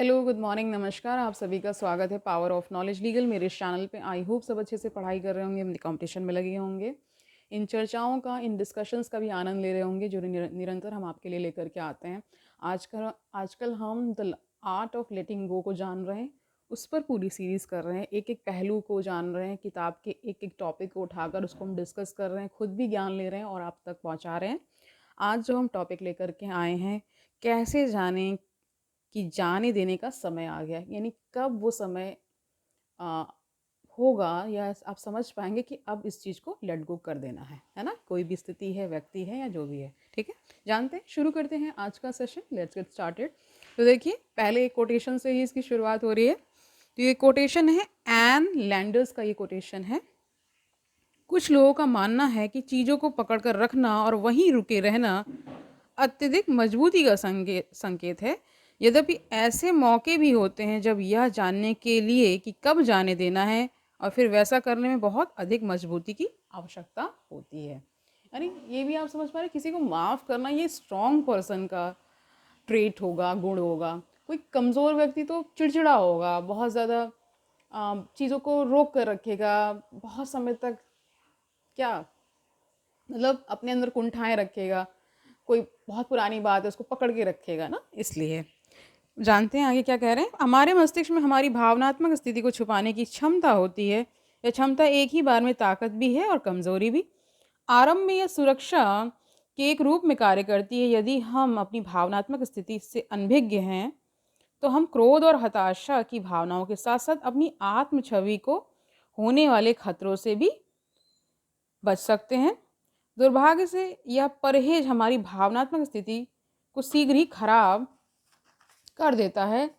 Hello, good morning, नमस्कार। आप सभी का स्वागत है पावर ऑफ नॉलेज लीगल मेरे इस चैनल पे। आई होप सब अच्छे से पढ़ाई कर रहे होंगे, अपनी कंपटीशन में लगे होंगे। इन चर्चाओं का, इन डिस्कशंस का भी आनंद ले रहे होंगे जो निरंतर हम आपके लिए लेकर के आते हैं। आजकल हम द आर्ट ऑफ लेटिंग गो को जान रहे हैं, उस पर पूरी सीरीज़ कर रहे हैं। एक एक पहलू को जान रहे हैं, किताब के एक एक टॉपिक को उठाकर उसको हम डिस्कस कर रहे हैं, खुद भी ज्ञान ले रहे हैं और आप तक पहुँचा रहे हैं। आज जो हम टॉपिक लेकर के आए हैं, कैसे जानें कि जाने देने का समय आ गया है, यानी कब वो समय आ, होगा या आप समझ पाएंगे कि अब इस चीज़ को लेट गो कर देना है ना। कोई भी स्थिति है, व्यक्ति है या जो भी है। ठीक है, जानते हैं, शुरू करते हैं आज का सेशन। Let's get started. तो देखिए, पहले एक कोटेशन से ही इसकी शुरुआत हो रही है। तो ये कोटेशन है एन लैंडर्स का, ये कोटेशन है। कुछ लोगों का मानना है कि चीज़ों को पकड़कर रखना और वहीं रुके रहना अत्यधिक मजबूती का संकेत है। यद्यपि ऐसे मौके भी होते हैं जब यह जानने के लिए कि कब जाने देना है और फिर वैसा करने में बहुत अधिक मजबूती की आवश्यकता होती है। यानी ये भी आप समझ पा रहे हैं, किसी को माफ़ करना ये स्ट्रॉन्ग पर्सन का ट्रेट होगा, गुण होगा। कोई कमज़ोर व्यक्ति तो चिड़चिड़ा होगा, बहुत ज़्यादा चीज़ों को रोक कर रखेगा, बहुत समय तक, क्या मतलब अपने अंदर कुंठाएं रखेगा। कोई बहुत पुरानी बात है उसको पकड़ के रखेगा ना, इसलिए। जानते हैं आगे क्या कह रहे हैं। हमारे मस्तिष्क में हमारी भावनात्मक स्थिति को छुपाने की क्षमता होती है। यह क्षमता एक ही बार में ताकत भी है और कमजोरी भी। आरंभ में यह सुरक्षा के एक रूप में कार्य करती है। यदि हम अपनी भावनात्मक स्थिति से अनभिज्ञ हैं तो हम क्रोध और हताशा की भावनाओं के साथ साथ अपनी आत्म छवि को होने वाले खतरों से भी बच सकते हैं। दुर्भाग्य से यह परहेज हमारी भावनात्मक स्थिति को शीघ्र ही खराब कर देता है।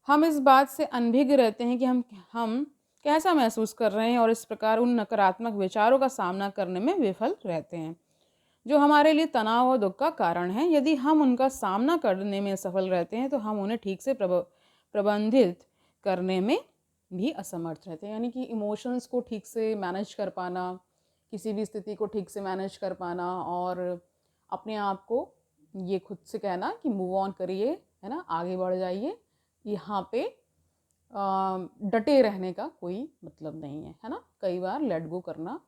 हम इस बात से अनभिज्ञ रहते हैं कि हम कैसा महसूस कर रहे हैं और इस प्रकार उन नकारात्मक विचारों का सामना करने में विफल रहते हैं जो हमारे लिए तनाव और दुख का कारण है। यदि हम उनका सामना करने में सफल रहते हैं तो हम उन्हें ठीक से प्रबंधित करने में भी असमर्थ रहते हैं। यानी कि इमोशंस को ठीक से मैनेज कर पाना, किसी भी स्थिति को ठीक से मैनेज कर पाना और अपने आप को ये खुद से कहना कि मूव ऑन करिए, है ना, आगे बढ़ जाइए। यहाँ पे डटे रहने का कोई मतलब नहीं है ना। कई बार लेट गो करना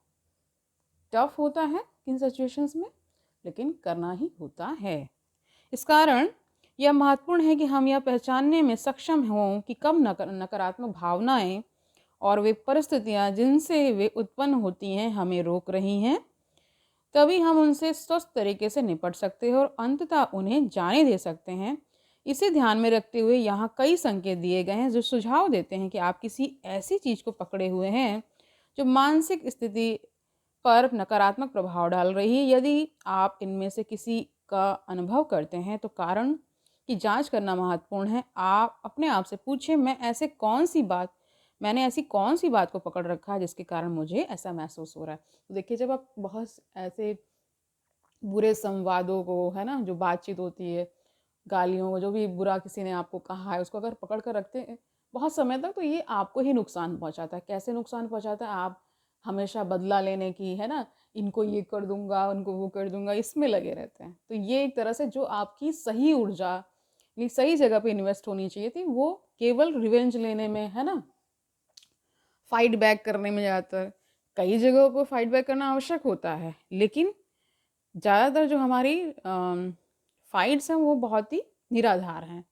टफ होता है इन सिचुएशंस में, लेकिन करना ही होता है। इस कारण यह महत्वपूर्ण है कि हम यह पहचानने में सक्षम हों कि कब नकारात्मक भावनाएं और वे परिस्थितियां जिनसे वे उत्पन्न होती हैं हमें रोक रही हैं। तभी हम उनसे स्वस्थ तरीके से निपट सकते हैं और अंततः उन्हें जाने दे सकते हैं। इसे ध्यान में रखते हुए यहाँ कई संकेत दिए गए हैं जो सुझाव देते हैं कि आप किसी ऐसी चीज़ को पकड़े हुए हैं जो मानसिक स्थिति पर नकारात्मक प्रभाव डाल रही है। यदि आप इनमें से किसी का अनुभव करते हैं तो कारण की जांच करना महत्वपूर्ण है। आप अपने आप से पूछें, मैंने ऐसी कौन सी बात को पकड़ रखा है जिसके कारण मुझे ऐसा महसूस हो रहा है। तो देखिए, जब आप बहुत ऐसे बुरे संवादों को, है ना, जो बातचीत होती है, गालियों को, जो भी बुरा किसी ने आपको कहा है, उसको अगर पकड़ कर रखते हैं बहुत समय तक तो ये आपको ही नुकसान पहुंचाता है। कैसे नुकसान पहुंचाता है? आप हमेशा बदला लेने की, है ना, इनको ये कर दूंगा, उनको वो कर दूंगा, इसमें लगे रहते हैं। तो ये एक तरह से जो आपकी सही ऊर्जा सही जगह पे इन्वेस्ट होनी चाहिए थी, वो केवल रिवेंज लेने में, है ना, फाइट बैक करने में ज़्यादातर। कई जगहों पर फाइट बैक करना आवश्यक होता है, लेकिन ज़्यादातर जो हमारी फाइट्स हैं वो बहुत ही निराधार हैं,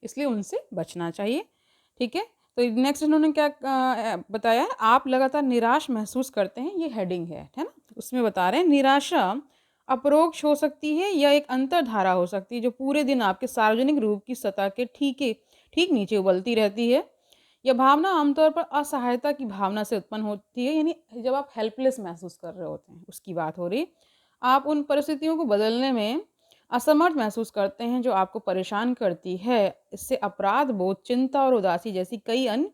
इसलिए उनसे बचना चाहिए। ठीक है, तो नेक्स्ट इन्होंने क्या बताया, आप लगातार निराश महसूस करते हैं, ये हेडिंग है ना। उसमें बता रहे हैं निराशा अपरोक्ष हो सकती है या एक अंतर्धारा हो सकती है जो पूरे दिन आपके सार्वजनिक रूप की सतह के ठीक नीचे उबलती रहती है। यह भावना आमतौर पर असहायता की भावना से उत्पन्न होती है, यानी जब आप हेल्पलेस महसूस कर रहे होते हैं उसकी बात हो रही। आप उन परिस्थितियों को बदलने में असमर्थ महसूस करते हैं जो आपको परेशान करती है। इससे अपराध बोध, चिंता और उदासी जैसी कई अन्य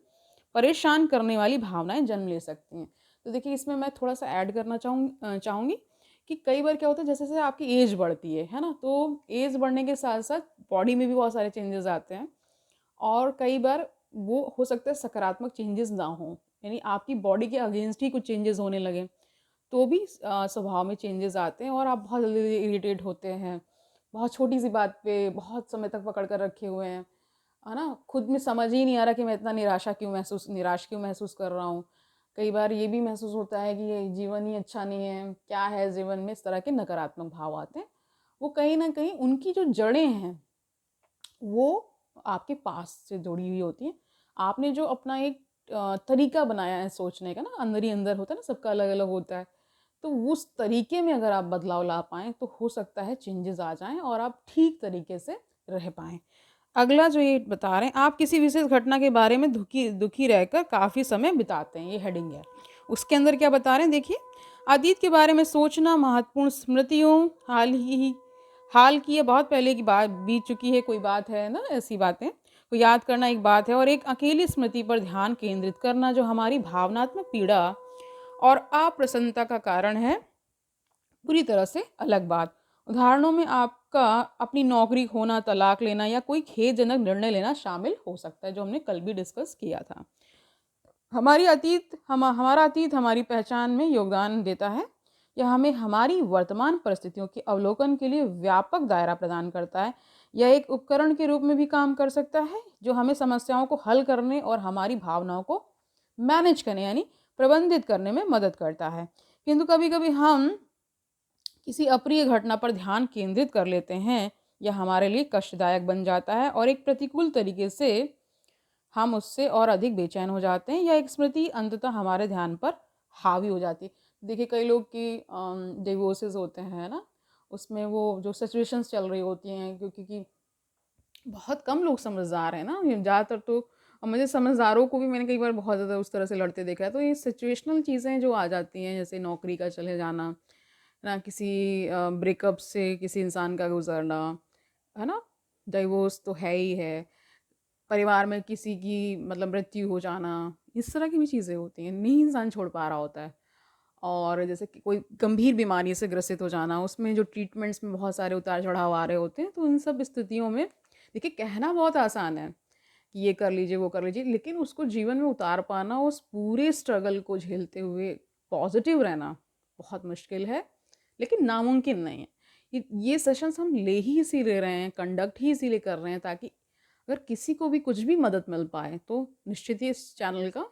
परेशान करने वाली भावनाएं जन्म ले सकती हैं। तो देखिए, इसमें मैं थोड़ा सा ऐड करना चाहूँगी कि कई बार क्या होता है, जैसे जैसे आपकी एज बढ़ती है ना, तो एज बढ़ने के साथ साथ बॉडी में भी बहुत सारे चेंजेस आते हैं और कई बार वो हो सकता है सकारात्मक चेंजेस ना हो, यानी आपकी बॉडी के अगेंस्ट ही कुछ चेंजेस होने लगे तो भी स्वभाव में चेंजेस आते हैं और आप बहुत जल्दी इरिटेट होते हैं, बहुत छोटी सी बात पे बहुत समय तक पकड़ कर रखे हुए हैं, है ना, खुद में समझ ही नहीं आ रहा कि मैं इतना निराश क्यों महसूस कर रहा हूँ। कई बार ये भी महसूस होता है कि ये जीवन ही अच्छा नहीं है, क्या है जीवन में, इस तरह के नकारात्मक भाव आते हैं। वो कहीं ना कहीं उनकी जो जड़ें हैं वो आपके पास से जुड़ी हुई होती हैं। आपने जो अपना एक तरीका बनाया है सोचने का ना, अंदर ही अंदर होता है ना, सबका अलग अलग होता है, तो उस तरीके में अगर आप बदलाव ला पाएँ तो हो सकता है चेंजेस आ जाएँ और आप ठीक तरीके से रह पाएँ। अगला जो ये बता रहे हैं, आप किसी विशेष घटना के बारे में दुखी दुखी रहकर काफ़ी समय बिताते हैं, ये हेडिंग है। उसके अंदर क्या बता रहे हैं देखिए, अतीत के बारे में सोचना, महत्वपूर्ण स्मृतियों, हाल की या बहुत पहले की बात, बीत चुकी है कोई बात है ना, ऐसी बातें को याद करना एक बात है, और एक अकेली स्मृति पर ध्यान केंद्रित करना जो हमारी भावनात्मक पीड़ा और अप्रसन्नता का कारण है, पूरी तरह से अलग बात। उदाहरणों में आपका अपनी नौकरी खोना, तलाक लेना या कोई खेदजनक निर्णय लेना शामिल हो सकता है, जो हमने कल भी डिस्कस किया था। हमारा अतीत हमारी पहचान में योगदान देता है या हमें हमारी वर्तमान परिस्थितियों के अवलोकन के लिए व्यापक दायरा प्रदान करता है, या एक उपकरण के रूप में भी काम कर सकता है जो हमें समस्याओं को हल करने और हमारी भावनाओं को मैनेज करने यानी प्रबंधित करने में मदद करता है। किंतु कभी कभी हम किसी अप्रिय घटना पर ध्यान केंद्रित कर लेते हैं या हमारे लिए कष्टदायक बन जाता है और एक प्रतिकूल तरीके से हम उससे और अधिक बेचैन हो जाते हैं, या एक स्मृति अंततः हमारे ध्यान पर हावी हो जाती है। देखिए कई लोग की डिवोर्सेस होते हैं ना, उसमें वो जो सिचुएशंस चल रही होती हैं, क्योंकि बहुत कम लोग समझदार हैं ना, ज़्यादातर तो, और मुझे समझदारों को भी मैंने कई बार बहुत ज़्यादा उस तरह से लड़ते देखा है। तो ये सिचुएशनल चीज़ें जो आ जाती हैं, जैसे नौकरी का चले जाना ना, किसी ब्रेकअप से किसी इंसान का गुजरना, है ना, डिवोर्स तो है ही है, परिवार में किसी की मतलब मृत्यु हो जाना, इस तरह की भी चीज़ें होती हैं, नहीं इंसान छोड़ पा रहा होता है। और जैसे कि कोई गंभीर बीमारी से ग्रसित हो जाना, उसमें जो ट्रीटमेंट्स में बहुत सारे उतार चढ़ाव आ रहे होते हैं, तो इन सब स्थितियों में देखिए कहना बहुत आसान है कि ये कर लीजिए वो कर लीजिए, लेकिन उसको जीवन में उतार पाना, उस पूरे स्ट्रगल को झेलते हुए पॉजिटिव रहना बहुत मुश्किल है, लेकिन नामुमकिन नहीं है। ये सेशंस हम ले ही इसीलिए रहे हैं, कंडक्ट ही इसीलिए कर रहे हैं, ताकि अगर किसी को भी कुछ भी मदद मिल पाए तो निश्चित ही इस चैनल का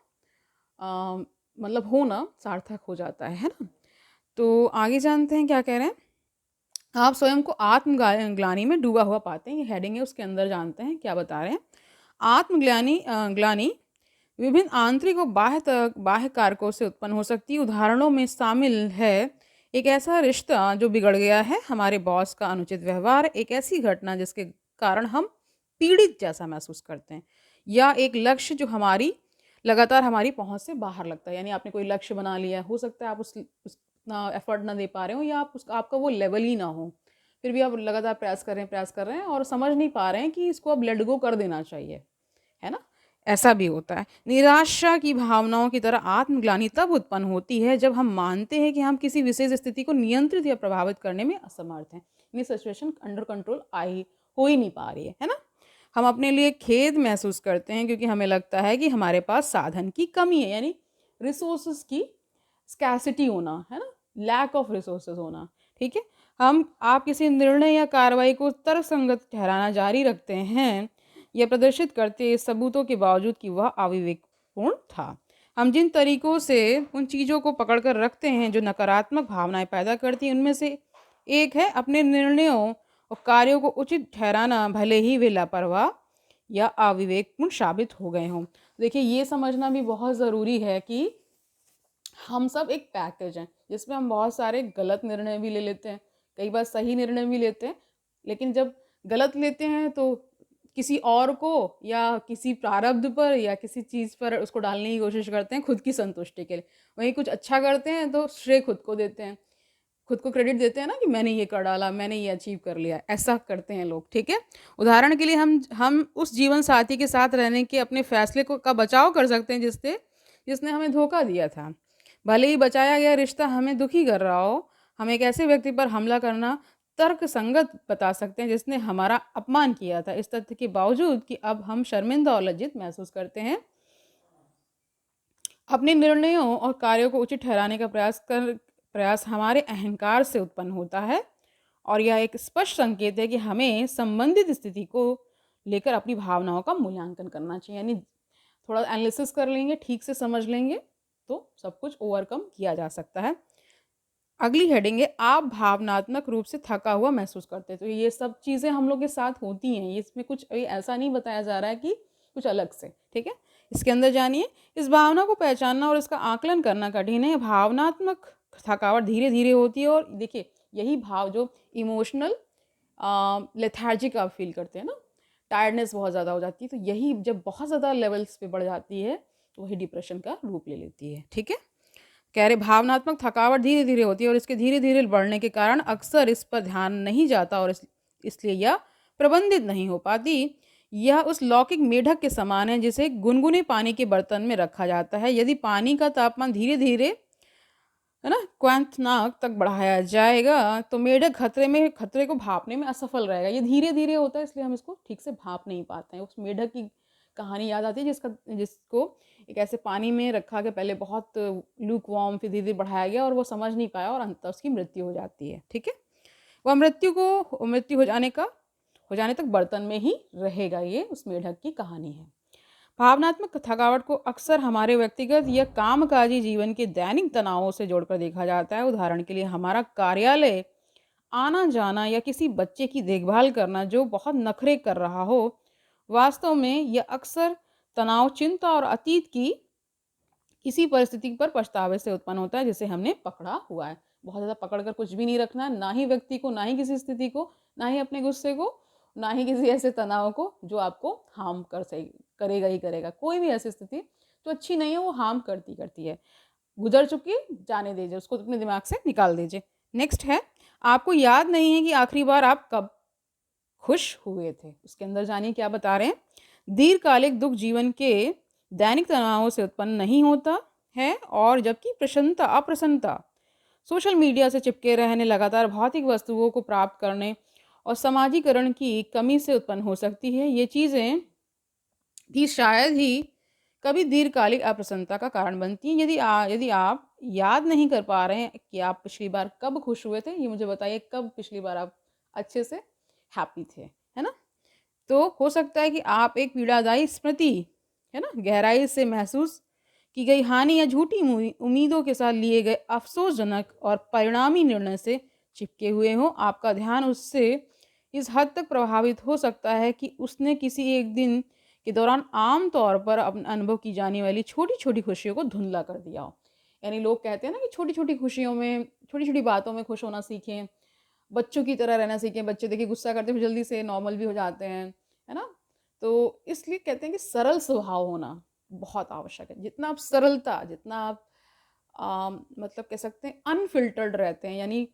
मतलब होना सार्थक हो जाता है ना। तो आगे जानते हैं क्या कह रहे हैं। आप स्वयं को आत्मग्लानि में डूबा हुआ पाते हैं, ये हेडिंग है, उसके अंदर जानते हैं क्या बता रहे हैं। ग्लानि विभिन्न आंतरिक और बाह्य कारकों से उत्पन्न हो सकती है। उदाहरणों में शामिल है एक ऐसा रिश्ता जो बिगड़ गया है, हमारे बॉस का अनुचित व्यवहार, एक ऐसी घटना जिसके कारण हम पीड़ित जैसा महसूस करते हैं, या एक लक्ष्य जो लगातार हमारी पहुंच से बाहर लगता है। यानी आपने कोई लक्ष्य बना लिया, हो सकता है आप उतना एफर्ट ना दे पा रहे हो, या आपका वो लेवल ही ना हो, फिर भी आप लगातार प्रयास कर रहे हैं और समझ नहीं पा रहे हैं कि इसको अब लेट गो कर देना चाहिए, है ना। ऐसा भी होता है। निराशा की भावनाओं की तरह आत्मग्लानि तब उत्पन्न होती है जब हम मानते हैं कि हम किसी विशेष स्थिति को नियंत्रित या प्रभावित करने में असमर्थ हैं, यानी सिचुएशन अंडर कंट्रोल हो ही नहीं पा रही है ना। हम अपने लिए खेद महसूस करते हैं क्योंकि हमें लगता है कि हमारे पास साधन की कमी है, यानी रिसोर्सेज की स्कैसिटी होना, है ना, लैक ऑफ रिसोर्सेज होना। ठीक है, आप किसी निर्णय या कार्रवाई को तर्कसंगत ठहराना जारी रखते हैं, यह प्रदर्शित करते इस सबूतों के बावजूद कि वह अविवेकपूर्ण था। हम जिन तरीकों से उन चीज़ों को पकड़ कर रखते हैं जो नकारात्मक भावनाएं पैदा करती हैं, उनमें से एक है अपने निर्णयों और कार्यों को उचित ठहराना, भले ही वे लापरवाह या अविवेकपूर्ण साबित हो गए हों। देखिए ये समझना भी बहुत ज़रूरी है कि हम सब एक पैकेज हैं जिसमें हम बहुत सारे गलत निर्णय भी ले लेते हैं, कई बार सही निर्णय भी लेते हैं, लेकिन जब गलत लेते हैं तो किसी और को या किसी प्रारब्ध पर या किसी चीज़ पर उसको डालने की कोशिश करते हैं खुद की संतुष्टि के लिए। वहीं कुछ अच्छा करते हैं तो श्रेय खुद को देते हैं, खुद को क्रेडिट देते हैं ना कि मैंने ये कर डाला, मैंने ये अचीव कर लिया, ऐसा करते हैं लोग। ठीक है, उदाहरण के लिए हम उस जीवन साथी के साथ रहने के अपने फैसले का बचाव कर सकते हैं जिसने हमें धोखा दिया था। भले ही बचाया गया रिश्ता हमें दुखी कर रहा हो, हम एक ऐसे व्यक्ति पर हमला करना तर्क संगत बता सकते हैं जिसने हमारा अपमान किया था, इस तथ्य के बावजूद कि अब हम शर्मिंदा और लज्जित महसूस करते हैं। अपने निर्णयों और कार्यों को उचित ठहराने का प्रयास हमारे अहंकार से उत्पन्न होता है, और यह एक स्पष्ट संकेत है कि हमें संबंधित स्थिति को लेकर अपनी भावनाओं का मूल्यांकन करना चाहिए। यानी थोड़ा एनालिसिस कर लेंगे, ठीक से समझ लेंगे तो सब कुछ ओवरकम किया जा सकता है। अगली हेडिंग है, आप भावनात्मक रूप से थका हुआ महसूस करते हैं। तो ये सब चीज़ें हम लोग के साथ होती हैं, ये इसमें कुछ ऐसा नहीं बताया जा रहा है कि कुछ अलग से, ठीक है। इसके अंदर जानिए, इस भावना को पहचानना और इसका आकलन करना कठिन है। भावनात्मक थकावट धीरे धीरे होती है और देखिए यही भाव जो इमोशनल लेथार्जिक आप फील करते हैं ना, टायर्डनेस बहुत ज़्यादा हो जाती है, तो यही जब बहुत ज़्यादा लेवल्स पे बढ़ जाती है तो वही डिप्रेशन का रूप ले लेती है, ठीक है। कह रहे भावनात्मक थकावट धीरे धीरे होती है और इसके धीरे धीरे बढ़ने के कारण अक्सर इस पर ध्यान नहीं जाता और इसलिए यह प्रबंधित नहीं हो पाती। यह उस लौकिक मेढक के समान है जिसे गुनगुने पानी के बर्तन में रखा जाता है। यदि पानी का तापमान धीरे धीरे, है ना, क्वैंथनाक तक बढ़ाया जाएगा तो मेढक खतरे को भापने में असफल रहेगा। ये धीरे धीरे होता है इसलिए हम इसको ठीक से भाप नहीं पाते हैं। उस मेढक की कहानी याद आती है जिसको एक ऐसे पानी में रखा के पहले बहुत लूक वार्म, फिर धीरे धीरे बढ़ाया गया और वो समझ नहीं पाया और अंततः उसकी मृत्यु हो जाती है, ठीक है। वह मृत्यु हो जाने तक बर्तन में ही रहेगा। ये उस मेढक की कहानी है। भावनात्मक थकावट को अक्सर हमारे व्यक्तिगत या कामकाजी जीवन के दैनिक तनावों से जोड़कर देखा जाता है। उदाहरण के लिए हमारा कार्यालय आना जाना या किसी बच्चे की देखभाल करना जो बहुत नखरे कर रहा हो। वास्तव में यह अक्सर तनाव, चिंता और अतीत की किसी परिस्थिति पर पछतावे से उत्पन्न होता है जिसे हमने पकड़ा हुआ है। बहुत ज़्यादा पकड़ कर कुछ भी नहीं रखना है, ना ही व्यक्ति को, ना ही किसी स्थिति को, ना ही अपने गुस्से को, ना ही किसी ऐसे तनाव को जो आपको हार्म करेगा ही करेगा। कोई भी ऐसी स्थिति जो अच्छी नहीं है वो हार्म करती है। गुजर चुकी, जाने दीजिए, उसको अपने दिमाग से निकाल दीजिए। नेक्स्ट है, आपको याद नहीं है कि आखिरी बार आप कब खुश हुए थे। उसके अंदर जानिए क्या बता रहे हैं। दीर्घकालिक दुख जीवन के दैनिक तनावों से उत्पन्न नहीं होता है और जबकि अप्रसन्नता सोशल मीडिया से चिपके रहने, लगातार भौतिक वस्तुओं को प्राप्त करने और समाजीकरण की कमी से उत्पन्न हो सकती है। ये चीज़ें भी शायद ही कभी दीर्घकालिक अप्रसन्नता का कारण बनती हैं। यदि आप याद नहीं कर पा रहे हैं कि आप पिछली बार कब खुश हुए थे, ये मुझे बताइए, कब पिछली बार आप अच्छे से हैप्पी थे, है ना। तो हो सकता है कि आप एक पीड़ादायी स्मृति, है ना, गहराई से महसूस की गई हानि या झूठी उम्मीदों के साथ लिए गए अफसोसजनक और परिणामी निर्णय से चिपके हुए हों। आपका ध्यान उससे इस हद तक प्रभावित हो सकता है कि उसने किसी एक दिन के दौरान आम तौर पर अपने अनुभव की जाने वाली छोटी छोटी खुशियों को धुंधला कर दिया हो। यानी लोग कहते हैं ना कि छोटी छोटी खुशियों में, छोटी छोटी बातों में खुश होना सीखें, बच्चों की तरह रहना सीखें। बच्चे देखिए गुस्सा करते हुए जल्दी से नॉर्मल भी हो जाते हैं, है ना। तो इसलिए कहते हैं कि सरल स्वभाव होना बहुत आवश्यक है। जितना आप सरलता, जितना आप मतलब कह सकते हैं अनफिल्टर्ड रहते हैं, यानी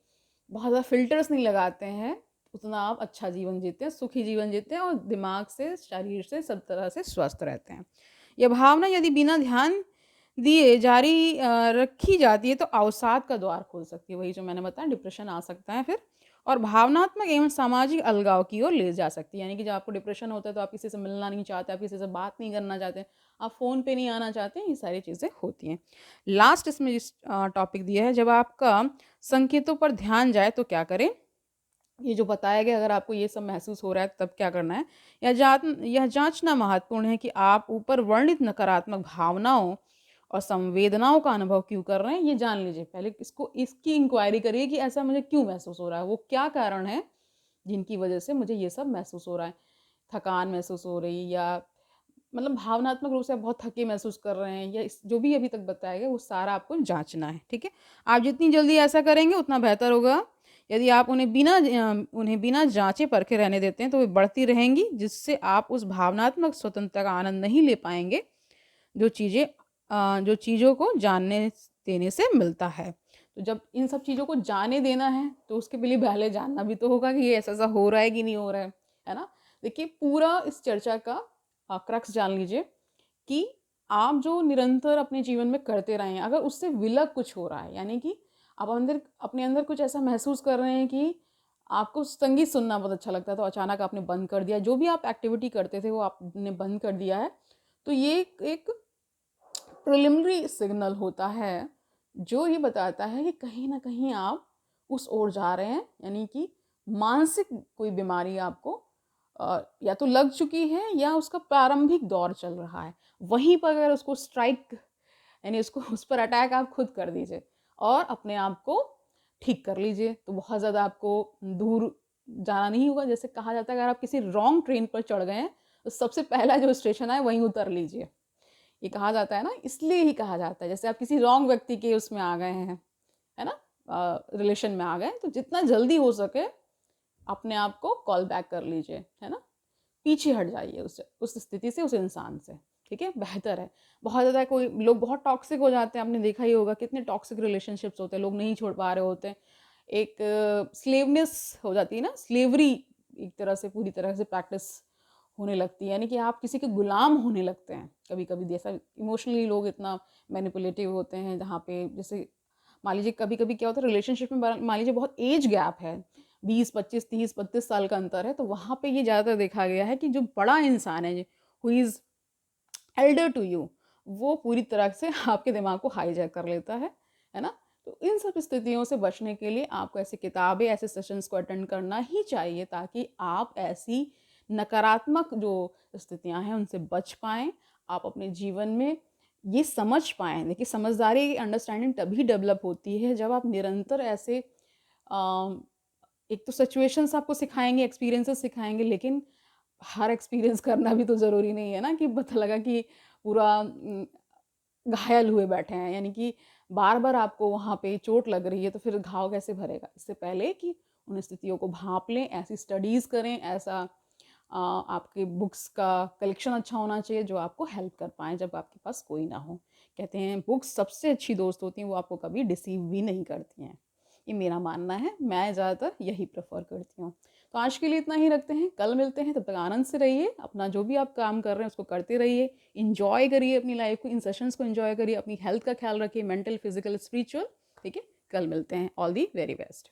बहुत ज़्यादा फिल्टर्स नहीं लगाते हैं, उतना आप अच्छा जीवन जीते हैं, सुखी जीवन जीते हैं और दिमाग से, शरीर से, सब तरह से स्वस्थ रहते हैं। यह भावना यदि बिना ध्यान दिए जारी रखी जाती है तो अवसाद का द्वार खोल सकती है। वही जो मैंने बताया, डिप्रेशन आ सकता है फिर, और भावनात्मक एवं सामाजिक अलगाव की ओर ले जा सकती है। यानी कि जब आपको डिप्रेशन होता है तो आप किसी से मिलना नहीं चाहते, आप किसी से बात नहीं करना चाहते, आप फ़ोन पे नहीं आना चाहते, ये सारी चीज़ें होती हैं। लास्ट इसमें इस टॉपिक दिया है, जब आपका संकेतों पर ध्यान जाए तो क्या करें। ये जो बताया गया, अगर आपको ये सब महसूस हो रहा है तब क्या करना है। यह जांचना महत्वपूर्ण है कि आप ऊपर वर्णित नकारात्मक भावनाओं और संवेदनाओं का अनुभव क्यों कर रहे हैं, ये जान लीजिए पहले। इसकी इंक्वायरी करिए कि ऐसा मुझे क्यों महसूस हो रहा है, वो क्या कारण है जिनकी वजह से मुझे ये सब महसूस हो रहा है। थकान महसूस हो रही, या मतलब भावनात्मक रूप से आप बहुत थके महसूस कर रहे हैं, या जो भी अभी तक बताया गया वो सारा आपको जांचना है, ठीक है। आप जितनी जल्दी ऐसा करेंगे उतना बेहतर होगा। यदि आप उन्हें बिना जांचे परखे रहने देते हैं तो वे बढ़ती रहेंगी, जिससे आप उस भावनात्मक स्वतंत्रता का आनंद नहीं ले पाएंगे जो चीज़ों को जानने देने से मिलता है। तो जब इन सब चीज़ों को जाने देना है तो उसके लिए पहले जानना भी तो होगा कि ये ऐसा हो रहा है कि नहीं हो रहा है ना। देखिए पूरा इस चर्चा का क्रक्स जान लीजिए कि आप जो निरंतर अपने जीवन में करते रहे हैं, अगर उससे विलग कुछ हो रहा है, यानी कि आप अपने अंदर कुछ ऐसा महसूस कर रहे हैं कि आपको संगीत सुनना बहुत अच्छा लगता है तो अचानक आपने बंद कर दिया, जो भी आप एक्टिविटी करते थे वो आपने बंद कर दिया है, तो ये एक प्रिलिमिनरी सिग्नल होता है जो ये बताता है कि कहीं ना कहीं आप उस ओर जा रहे हैं। यानी कि मानसिक कोई बीमारी आपको या तो लग चुकी है या उसका प्रारंभिक दौर चल रहा है, वहीं पर अगर उसको स्ट्राइक यानी उसको उस पर अटैक आप खुद कर दीजिए और अपने आप को ठीक कर लीजिए। तो बहुत ज़्यादा आपको दूर जाना नहीं होगा। जैसे कहा जाता है अगर आप किसी रॉन्ग ट्रेन पर चढ़ गए हैं तो सबसे पहला जो स्टेशन है वहीं उतर लीजिए। ये कहा जाता है ना, इसलिए ही कहा जाता है। जैसे आप किसी रॉन्ग व्यक्ति के उसमें आ गए हैं, है ना, रिलेशन में आ गए, तो जितना जल्दी हो सके अपने आप को कॉल बैक कर लीजिए, है ना, पीछे हट जाइए उससे, उस स्थिति से, उस इंसान से, ठीक है, बेहतर है। बहुत ज़्यादा कोई लोग बहुत टॉक्सिक हो जाते हैं, आपने देखा ही होगा कितने टॉक्सिक रिलेशनशिप्स होते हैं, लोग नहीं छोड़ पा रहे होते हैं। एक स्लेवनेस हो जाती है ना, स्लेवरी एक तरह से पूरी तरह से प्रैक्टिस होने लगती है, यानी कि आप किसी के गुलाम होने लगते हैं कभी कभी। जैसा इमोशनली लोग इतना मैनिपुलेटिव होते हैं, जहाँ पे जैसे मान लीजिए कभी कभी क्या होता है रिलेशनशिप में, मान लीजिए बहुत एज गैप है, 20 25 30 32 साल का अंतर है, तो वहाँ पे ये ज़्यादातर देखा गया है कि जो बड़ा इंसान है, who is elder to you, वो पूरी तरह से आपके दिमाग को हाईजैक कर लेता है ना। तो इन सब स्थितियों से बचने के लिए आपको ऐसी किताबें, ऐसे सेशंस को अटेंड करना ही चाहिए, ताकि आप ऐसी नकारात्मक जो स्थितियां हैं उनसे बच पाएँ, आप अपने जीवन में ये समझ पाएँ। देखिए, समझदारी, अंडरस्टैंडिंग तभी डेवलप होती है जब आप निरंतर ऐसे एक तो सिचुएशंस आपको सिखाएँगे, एक्सपीरियंसेस सिखाएँगे, लेकिन हर एक्सपीरियंस करना भी तो ज़रूरी नहीं है ना, कि पता लगा कि पूरा घायल हुए बैठे हैं, यानी कि बार-बार आपको वहाँ पे चोट लग रही है, तो फिर घाव कैसे भरेगा? इससे पहले कि उन स्थितियों को भाँप लें, ऐसी स्टडीज़ करें, ऐसा आपके बुक्स का कलेक्शन अच्छा होना चाहिए जो आपको हेल्प कर पाएँ जब आपके पास कोई ना हो। कहते हैं बुक्स सबसे अच्छी दोस्त होती हैं, वो आपको कभी डिसीव भी नहीं करती हैं। ये मेरा मानना है, मैं ज़्यादातर यही प्रेफ़र करती हूँ। तो आज के लिए इतना ही रखते हैं, कल मिलते हैं, तब तक आनंद से रहिए, अपना जो भी आप काम कर रहे हैं उसको करते रहिए, एन्जॉय करिए अपनी लाइफ़ को, इन सेशंस को एन्जॉय करिए, अपनी हेल्थ का ख्याल रखिए, मेंटल, फिज़िकल, स्पिरिचुअल, ठीक है? कल मिलते हैं, ऑल दी वेरी बेस्ट।